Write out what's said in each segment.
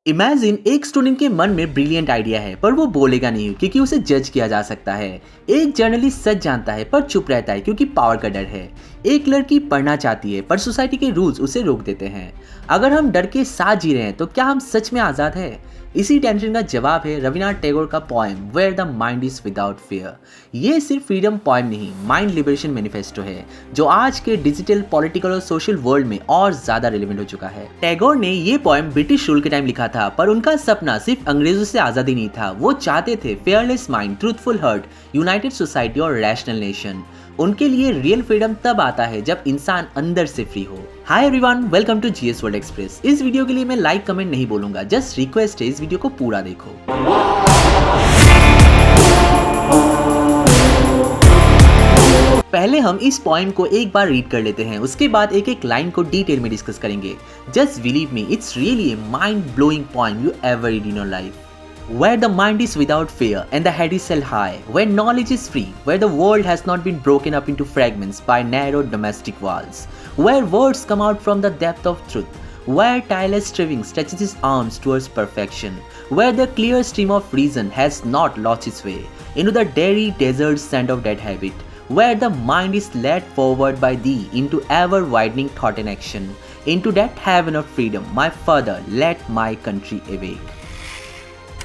Imagine एक student के मन में ब्रिलियंट आइडिया है पर वो बोलेगा नहीं क्योंकि उसे जज किया जा सकता है। एक जर्नलिस्ट सच जानता है पर चुप रहता है क्योंकि पावर का डर है। एक लड़की पढ़ना चाहती है पर सोसाइटी के रूल्स उसे रोक देते हैं। अगर हम डर के साथ जी रहे हैं तो क्या हम सच में आज़ाद हैं? इसी टेंशन का जवाब है रविन्द्रनाथ टैगोर का poem where the mind is without fear. ये सिर्फ फ्रीडम पोएम नहीं, माइंड लिबरेशन मैनिफेस्टो है जो आज के डिजिटल, पॉलिटिकल और सोशल वर्ल्ड में और ज्यादा रिलेवेंट हो चुका है। टैगोर ने ये पोएम ब्रिटिश रूल के टाइम लिखा था, पर उनका सपना सिर्फ अंग्रेजों से आजादी नहीं था। वो चाहते थे fearless mind, truthful heart, United society और रैशनल नेशन। उनके लिए रियल फ्रीडम तब आता है जब इंसान अंदर से फ्री हो। Hi everyone, welcome to GS world express. इस वीडियो के लिए मैं लाइक कमेंट नहीं बोलूंगा, जस्ट रिक्वेस्ट है इस वीडियो को पूरा देखो। पहले हम इस पॉइंट को एक बार रीड कर लेते हैं, उसके बाद एक एक लाइन को डिटेल में डिस्कस करेंगे। Just believe me, it's really a mind blowing point you ever read in your life. Where the mind is without fear and the head is held high, where knowledge is free, where the world has not been broken up into fragments by narrow domestic walls, where words come out from the depth of truth, where tireless striving stretches its arms towards perfection, where the clear stream of reason has not lost its way into the dreary desert sand of dead habit, where the mind is led forward by thee into ever-widening thought and action, into that heaven of freedom, my father, let my country awake।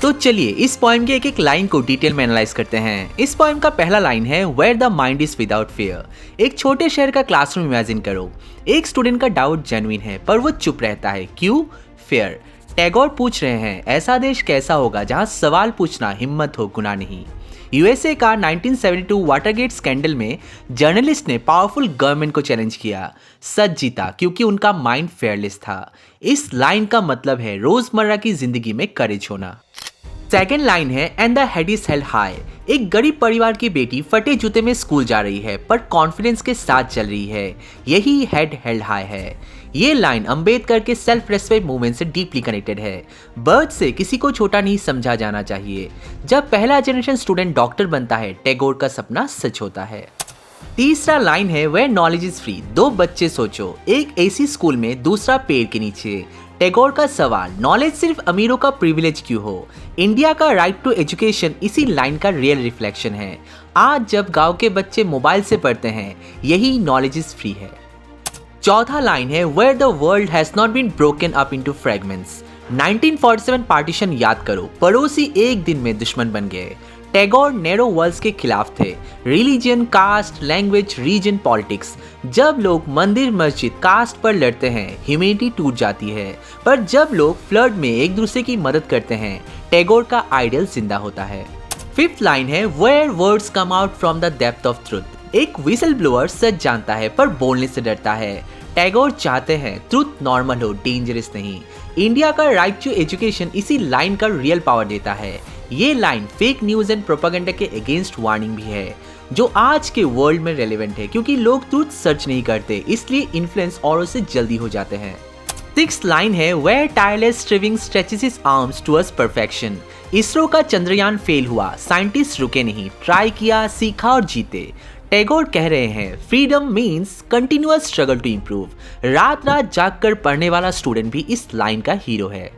तो चलिए इस poem के एक एक line को detail में analyse करते हैं। इस पोएम का पहला लाइन है where the mind is without fear. एक छोटे शहर का क्लासरूम इमेजिन करो। एक स्टूडेंट का डाउट जेन्युइन है पर वो चुप रहता है। क्यों? फेयर। टैगोर पूछ रहे हैं ऐसा देश कैसा होगा जहां सवाल पूछना हिम्मत हो, गुनाह नहीं। यूएसए का 1972 वाटरगेट स्कैंडल में जर्नलिस्ट ने पावरफुल गवर्नमेंट को चैलेंज किया। सच जीता क्योंकि उनका माइंड फेयरलेस था। इस लाइन का मतलब है रोजमर्रा की जिंदगी में करेज होना। सेकेंड लाइन है and the head is held high. एक गरीब परिवार की बेटी फटे जूते में स्कूल जा रही है पर कॉन्फिडेंस के साथ चल रही है। यही हेड हेल्ड हाई है। ये लाइन अंबेडकर के सेल्फ रेस्पेक्ट मूवमेंट से डीपली कनेक्टेड है। बर्थ से किसी को छोटा नहीं समझा जाना चाहिए। जब पहला जनरेशन स्टूडेंट डॉक्टर बनता है, टैगोर का सपना सच होता है। तीसरा लाइन है वेयर नॉलेज इज फ्री। दो बच्चे सोचो, एक एसी स्कूल में, दूसरा पेड़ के नीचे। टैगोर का सवाल, नॉलेज सिर्फ अमीरों का प्रिविलेज क्यों हो? इंडिया का राइट टू एजुकेशन इसी लाइन का रियल रिफ्लेक्शन है। आज जब गांव के बच्चे मोबाइल से पढ़ते हैं, यही नॉलेज इज फ्री है। चौथा लाइन है where the world has not been broken up into fragments. 1947 partition याद करो, पड़ोसी एक दिन में दुश्मन बन गए। टैगोर नैरो वर्ल्ड्स के खिलाफ थे। Religion, caste, language, region, politics. जब लोग मंदिर, मस्जिद, कास्ट पर लड़ते हैं, ह्यूमैनिटी टूट जाती है। पर जब लोग फ्लड में एक दूसरे की मदद करते हैं, टैगोर का आइडियल जिंदा होता है। फिफ्थ लाइन है where words come out from the depth of truth. एक विसल ब्लोअर सच जानता है पर बोलने से डरता है। टैगोर चाहते हैं ट्रुथ नॉर्मल हो, डेंजरस नहीं। इंडिया का राइट टू एजुकेशन इसी लाइन का रियल पावर देता है। ये line fake news and propaganda के अगेंस्ट वार्निंग भी है, जो आज के वर्ल्ड में रेलेवेंट है क्योंकि लोग ट्रुथ सर्च नहीं करते, इसलिए इन्फ्लुएंस औरों से जल्दी हो जाते हैं। सिक्स्थ लाइन है where tireless striving stretches his arms towards perfection. ISRO का चंद्रयान फेल हुआ, साइंटिस्ट रुके नहीं, ट्राई किया, सीखा और जीते। टैगोर कह रहे हैं freedom means continuous struggle to improve. रात रात जागकर पढ़ने वाला स्टूडेंट भी इस लाइन का हीरो है।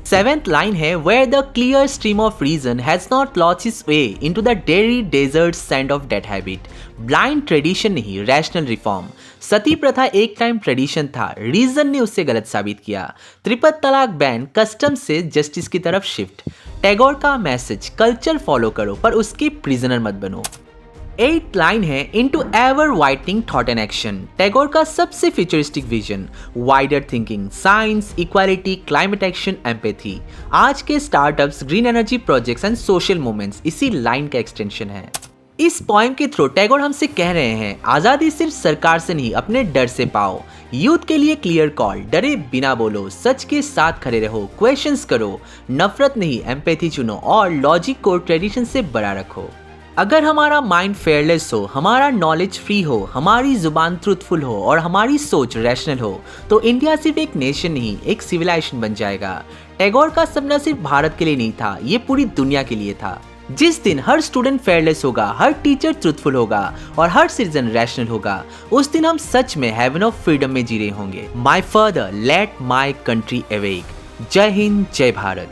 सेवेंथ लाइन है where the clear stream of reason has not lost its way into the dreary desert sand of dead habit. Blind tradition नहीं, रैशनल रिफॉर्म। सती प्रथा एक टाइम ट्रेडिशन था, रीजन ने उसे गलत साबित किया। ट्रिपल तलाक बैन, कस्टम से जस्टिस की तरफ शिफ्ट। टैगोर का मैसेज, कल्चर फॉलो करो पर उसके प्रिजनर मत बनो। एट लाइन है into ever widening thought and action. Tagore का सबसे futuristic vision, wider thinking, science, equality, climate action, empathy. आज के startups, green energy projects and social movements इसी लाइन का एक्सटेंशन है। इस पॉइंट के थ्रू टैगोर हमसे कह रहे हैं आजादी सिर्फ सरकार से नहीं, अपने डर से पाओ। यूथ के लिए क्लियर कॉल, डरे बिना बोलो, सच के साथ खड़े रहो, क्वेश्चंस करो, नफरत नहीं एम्पैथी चुनो और लॉजिक को ट्रेडिशन से बड़ा रखो। अगर हमारा माइंड फेयरलेस हो, हमारा नॉलेज फ्री हो, हमारी जुबान ट्रूथफुल हो और हमारी सोच रैशनल हो, तो इंडिया सिर्फ एक नेशन नहीं, एक सिविलाइजेशन बन जाएगा। टैगोर का सपना सिर्फ भारत के लिए नहीं था, ये पूरी दुनिया के लिए था। जिस दिन हर स्टूडेंट फेयरलेस होगा, हर टीचर ट्रूथफुल होगा और हर सिटीजन रैशनल होगा, उस दिन हम सच में हेवन ऑफ फ्रीडम में जी रहे होंगे। My father let my country awake. जय हिंद, जय भारत।